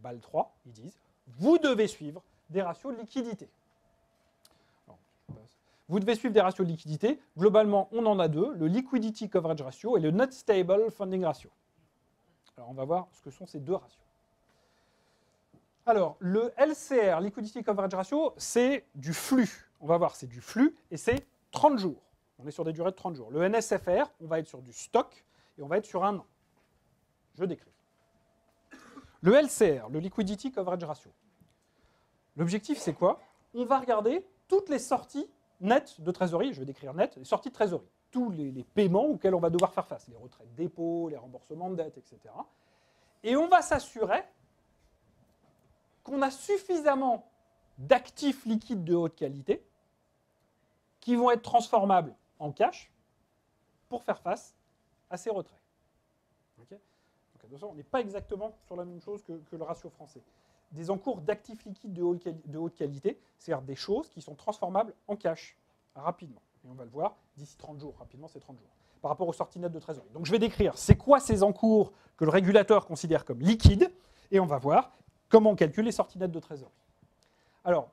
BAL 3, ils disent, vous devez suivre des ratios de liquidité. Alors, vous devez suivre des ratios de liquidité. Globalement, on en a deux, le Liquidity Coverage Ratio et le Not Stable Funding Ratio. Alors, on va voir ce que sont ces deux ratios. Alors, le LCR, Liquidity Coverage Ratio, c'est du flux. On va voir, c'est du flux et c'est 30 jours. On est sur des durées de 30 jours. Le NSFR, on va être sur du stock et on va être sur un an. Je décris. Le LCR, le Liquidity Coverage Ratio. L'objectif, c'est quoi? On va regarder toutes les sorties nettes de trésorerie. Je vais décrire net, les sorties de trésorerie. Tous les paiements auxquels on va devoir faire face. Les retraites dépôts, les remboursements de dettes, etc. Et on va s'assurer qu'on a suffisamment d'actifs liquides de haute qualité qui vont être transformables en cash pour faire face à ces retraits. Okay. Donc attention, on n'est pas exactement sur la même chose que le ratio français. Des encours d'actifs liquides de haute qualité, c'est-à-dire des choses qui sont transformables en cash rapidement. Et on va le voir d'ici 30 jours. Rapidement, c'est 30 jours. Par rapport aux sorties nettes de trésorerie. Donc je vais décrire c'est quoi ces encours que le régulateur considère comme liquides et on va voir comment on calcule les sorties nettes de trésorerie. Alors,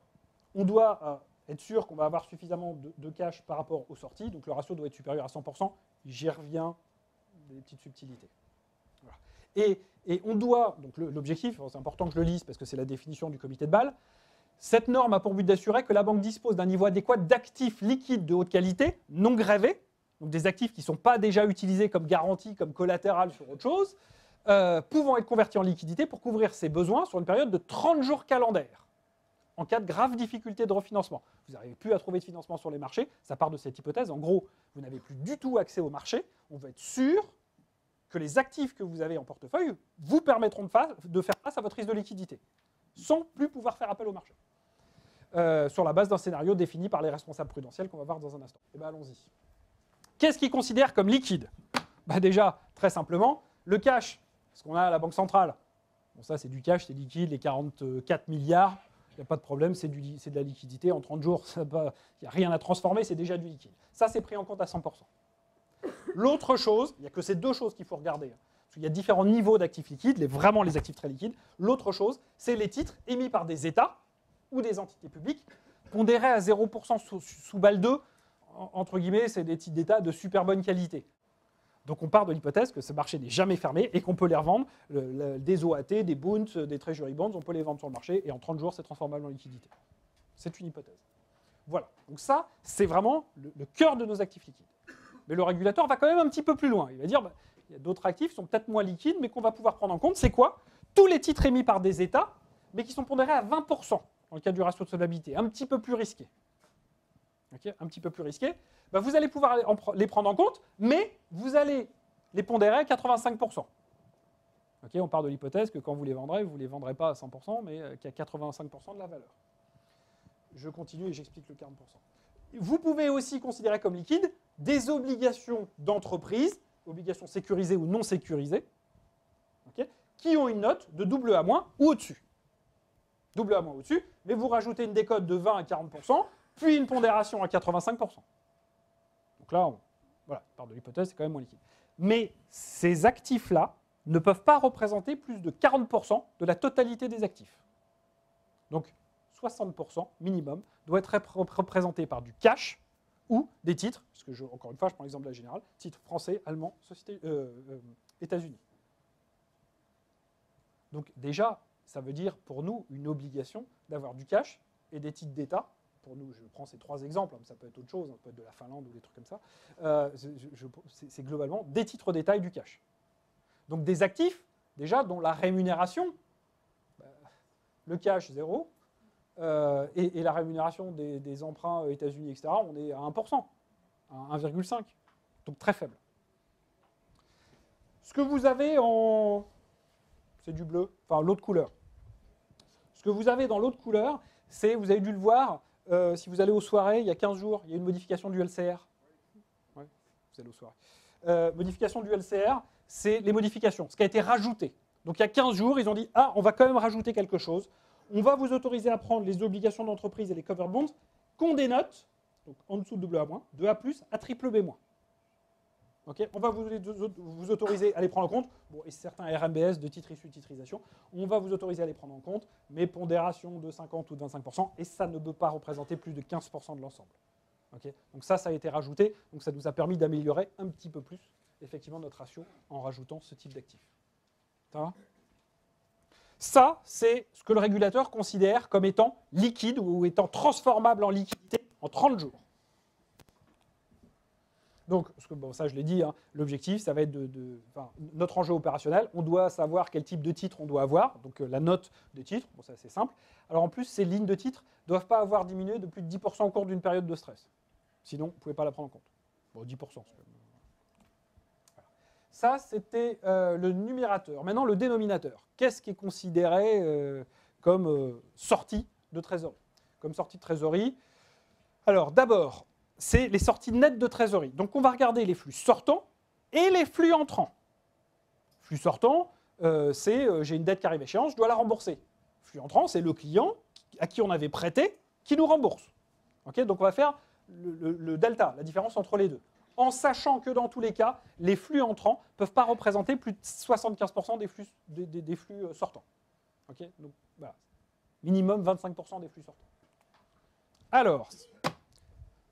on doit être sûr qu'on va avoir suffisamment de cash par rapport aux sorties. Donc le ratio doit être supérieur à 100%. J'y reviens, des petites subtilités. Voilà. Et on doit, donc l'objectif, c'est important que je le lise parce que c'est la définition du comité de Bâle, cette norme a pour but d'assurer que la banque dispose d'un niveau adéquat d'actifs liquides de haute qualité, non grevés, donc des actifs qui ne sont pas déjà utilisés comme garantie, comme collatéral sur autre chose, pouvant être convertis en liquidité pour couvrir ses besoins sur une période de 30 jours calendaires, en cas de grave difficulté de refinancement. Vous n'arrivez plus à trouver de financement sur les marchés, ça part de cette hypothèse. En gros, vous n'avez plus du tout accès au marché, on veut être sûr que les actifs que vous avez en portefeuille vous permettront de faire face à votre risque de liquidité, sans plus pouvoir faire appel au marché, sur la base d'un scénario défini par les responsables prudentiels qu'on va voir dans un instant. Et bien allons-y. Qu'est-ce qu'ils considèrent comme liquide? Déjà, très simplement, le cash, ce qu'on a à la Banque centrale. Bon, ça, c'est du cash, c'est liquide, les 44 milliards, il n'y a pas de problème, c'est de la liquidité. En 30 jours, il n'y a rien à transformer, c'est déjà du liquide. Ça, c'est pris en compte à 100%. L'autre chose, il n'y a que ces deux choses qu'il faut regarder. Parce qu'il y a différents niveaux d'actifs liquides, vraiment les actifs très liquides. L'autre chose, c'est les titres émis par des États ou des entités publiques, pondérés à 0% sous BAL 2. Entre guillemets, c'est des titres d'État de super bonne qualité. Donc on part de l'hypothèse que ce marché n'est jamais fermé et qu'on peut les revendre, des OAT, des Bunds, des Treasury Bonds, on peut les vendre sur le marché et en 30 jours, c'est transformable en liquidité. C'est une hypothèse. Voilà. Donc ça, c'est vraiment le cœur de nos actifs liquides. Mais le régulateur va quand même un petit peu plus loin. Il va dire, il y a d'autres actifs qui sont peut-être moins liquides, mais qu'on va pouvoir prendre en compte. C'est quoi? Tous les titres émis par des États, mais qui sont pondérés à 20% dans le cas du ratio de solvabilité. Un petit peu plus risqué. Okay, un petit peu plus risqué. Vous allez pouvoir les prendre en compte, mais vous allez les pondérer à 85%. Okay, on part de l'hypothèse que quand vous ne les vendrez pas à 100%, mais qu'à 85% de la valeur. Je continue et j'explique le 40%. Vous pouvez aussi considérer comme liquide des obligations d'entreprise, obligations sécurisées ou non sécurisées, okay, qui ont une note de AA- ou au-dessus. AA- ou au-dessus, mais vous rajoutez une décote de 20 à 40%, puis une pondération à 85%. Donc là, voilà, part de l'hypothèse, c'est quand même moins liquide. Mais ces actifs-là ne peuvent pas représenter plus de 40% de la totalité des actifs. Donc 60% minimum doit être représenté par du cash ou des titres, parce que encore une fois, je prends l'exemple de la Générale, titres français, allemands, États-Unis. Donc déjà, ça veut dire pour nous une obligation d'avoir du cash et des titres d'État. Pour nous, je prends ces trois exemples, ça peut être autre chose, ça peut être de la Finlande ou des trucs comme ça. C'est globalement des titres d'État et du cash. Donc des actifs, déjà, dont la rémunération, le cash, 0, et la rémunération des emprunts États-Unis, etc., on est à 1%, à 1,5, donc très faible. Ce que vous avez en... C'est du bleu, enfin l'autre couleur. Ce que vous avez dans l'autre couleur, c'est, vous avez dû le voir, si vous allez aux soirées, il y a 15 jours, il y a une modification du LCR. Ouais, vous allez aux soirées. Modification du LCR, c'est les modifications, ce qui a été rajouté. Donc il y a 15 jours, ils ont dit « Ah, on va quand même rajouter quelque chose. On va vous autoriser à prendre les obligations d'entreprise et les covered bonds qui ont des notes, donc en dessous de AA-, de A+, à BBB-. Okay, on va vous autoriser à les prendre en compte. Bon, et certains RMBS de titres issus de titrisation, on va vous autoriser à les prendre en compte, mais pondération de 50 ou de 25%, et ça ne peut pas représenter plus de 15% de l'ensemble. Okay, donc ça a été rajouté, donc ça nous a permis d'améliorer un petit peu plus, effectivement, notre ratio en rajoutant ce type d'actifs. Ça va ? Ça, c'est ce que le régulateur considère comme étant liquide ou étant transformable en liquidité en 30 jours. Donc, bon, ça je l'ai dit, hein, l'objectif, ça va être notre enjeu opérationnel. On doit savoir quel type de titre on doit avoir, donc la note de titre, bon, ça c'est simple. Alors en plus, ces lignes de titre ne doivent pas avoir diminué de plus de 10% au cours d'une période de stress. Sinon, vous ne pouvez pas la prendre en compte. Bon, 10%. Voilà. Ça, c'était le numérateur. Maintenant, le dénominateur. Qu'est-ce qui est considéré comme sortie de trésorerie ? Comme sortie de trésorerie. Alors, d'abord, c'est les sorties nettes de trésorerie. Donc, on va regarder les flux sortants et les flux entrants. Flux sortant, c'est j'ai une dette qui arrive à échéance, je dois la rembourser. Flux entrant, c'est le client à qui on avait prêté qui nous rembourse. Okay, donc, on va faire le delta, la différence entre les deux. En sachant que dans tous les cas, les flux entrants ne peuvent pas représenter plus de 75% des flux sortants. Okay, donc, voilà. Minimum 25% des flux sortants. Alors,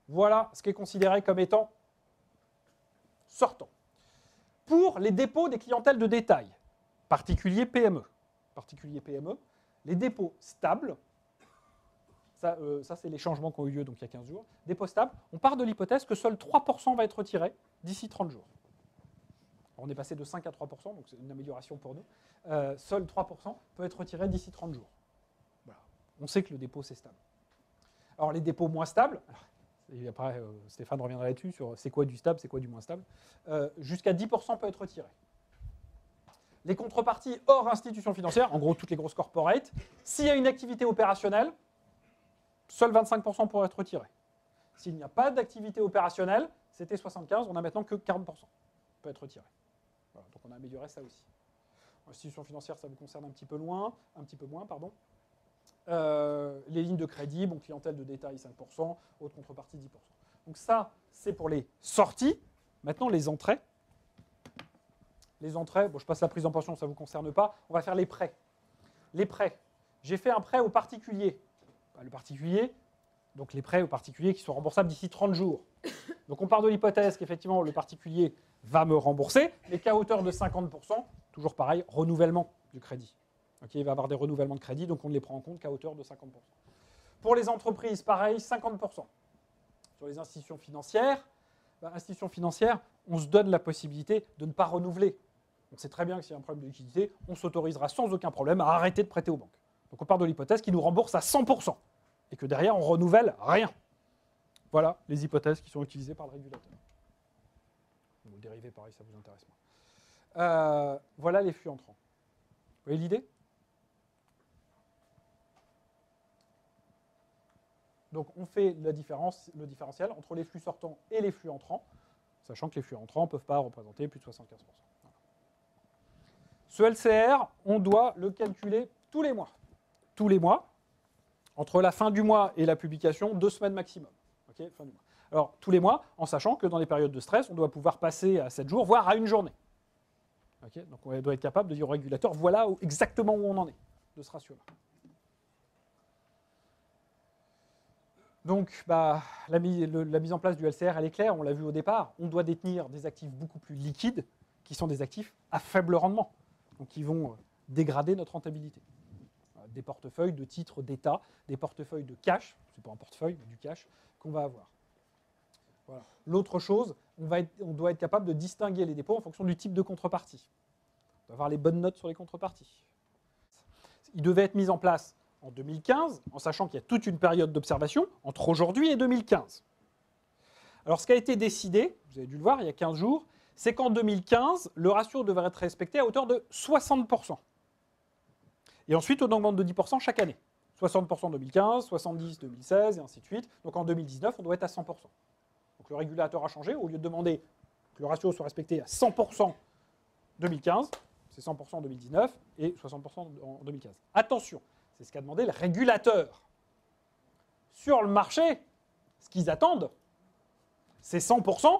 voilà ce qui est considéré comme étant sortant. Pour les dépôts des clientèles de détail, particuliers PME, les dépôts stables, ça c'est les changements qui ont eu lieu donc il y a 15 jours, dépôts stables, on part de l'hypothèse que seul 3% va être retiré d'ici 30 jours. Alors on est passé de 5 à 3%, donc c'est une amélioration pour nous. Seul 3% peut être retiré d'ici 30 jours. Voilà. On sait que le dépôt c'est stable. Alors les dépôts moins stables, et après Stéphane reviendra là-dessus sur c'est quoi du stable, c'est quoi du moins stable, jusqu'à 10% peut être retiré. Les contreparties hors institutions financières, en gros toutes les grosses corporates, s'il y a une activité opérationnelle, seul 25% pourraient être retirés. S'il n'y a pas d'activité opérationnelle, c'était 75%, on n'a maintenant que 40% peut être retiré. Voilà, donc on a amélioré ça aussi. Institutions financières, ça vous concerne un petit peu moins, pardon. Les lignes de crédit, bon, clientèle de détail 5%, autre contrepartie 10%. Donc ça, c'est pour les sorties. Maintenant, les entrées. Les entrées, bon, je passe la prise en pension, ça ne vous concerne pas. On va faire les prêts. Les prêts. J'ai fait un prêt au particulier. Le particulier, donc les prêts aux particuliers qui sont remboursables d'ici 30 jours. Donc on part de l'hypothèse qu'effectivement le particulier va me rembourser, mais qu'à hauteur de 50%, toujours pareil, renouvellement du crédit. Okay, il va y avoir des renouvellements de crédit, donc on ne les prend en compte qu'à hauteur de 50%. Pour les entreprises, pareil, 50%. Sur les institutions financières, on se donne la possibilité de ne pas renouveler. On sait très bien que s'il y a un problème de liquidité, on s'autorisera sans aucun problème à arrêter de prêter aux banques. Donc on part de l'hypothèse qu'ils nous remboursent à 100% et que derrière on renouvelle rien. Voilà les hypothèses qui sont utilisées par le régulateur. Ou dérivé, pareil, ça vous intéresse moins. Voilà les flux entrants. Vous voyez l'idée ? Donc on fait le différentiel entre les flux sortants et les flux entrants, sachant que les flux entrants ne peuvent pas représenter plus de 75%. Voilà. Ce LCR, on doit le calculer tous les mois. Tous les mois, entre la fin du mois et la publication, 2 semaines maximum. Okay, fin du mois. Alors, tous les mois, en sachant que dans les périodes de stress, on doit pouvoir passer à 7 jours, voire à une journée. Okay, donc, on doit être capable de dire au régulateur, voilà exactement où on en est, de ce ratio-là. Donc, la mise en place du LCR, elle est claire, on l'a vu au départ. On doit détenir des actifs beaucoup plus liquides, qui sont des actifs à faible rendement, donc qui vont dégrader notre rentabilité. Des portefeuilles de titres d'État, des portefeuilles de cash, c'est pas un portefeuille, mais du cash, qu'on va avoir. Voilà. L'autre chose, on doit être capable de distinguer les dépôts en fonction du type de contrepartie. On doit avoir les bonnes notes sur les contreparties. Il devait être mis en place en 2015, en sachant qu'il y a toute une période d'observation entre aujourd'hui et 2015. Alors ce qui a été décidé, vous avez dû le voir il y a 15 jours, c'est qu'en 2015, le ratio devrait être respecté à hauteur de 60%. Et ensuite, on augmente de 10% chaque année. 60% en 2015, 70% 2016, et ainsi de suite. Donc en 2019, on doit être à 100%. Donc le régulateur a changé. Au lieu de demander que le ratio soit respecté à 100% 2015, c'est 100% en 2019 et 60% en 2015. Attention, c'est ce qu'a demandé le régulateur. Sur le marché, ce qu'ils attendent, c'est 100%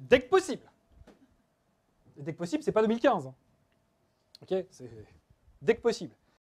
dès que possible. Et dès que possible, c'est pas 2015. Ok, c'est dès que possible.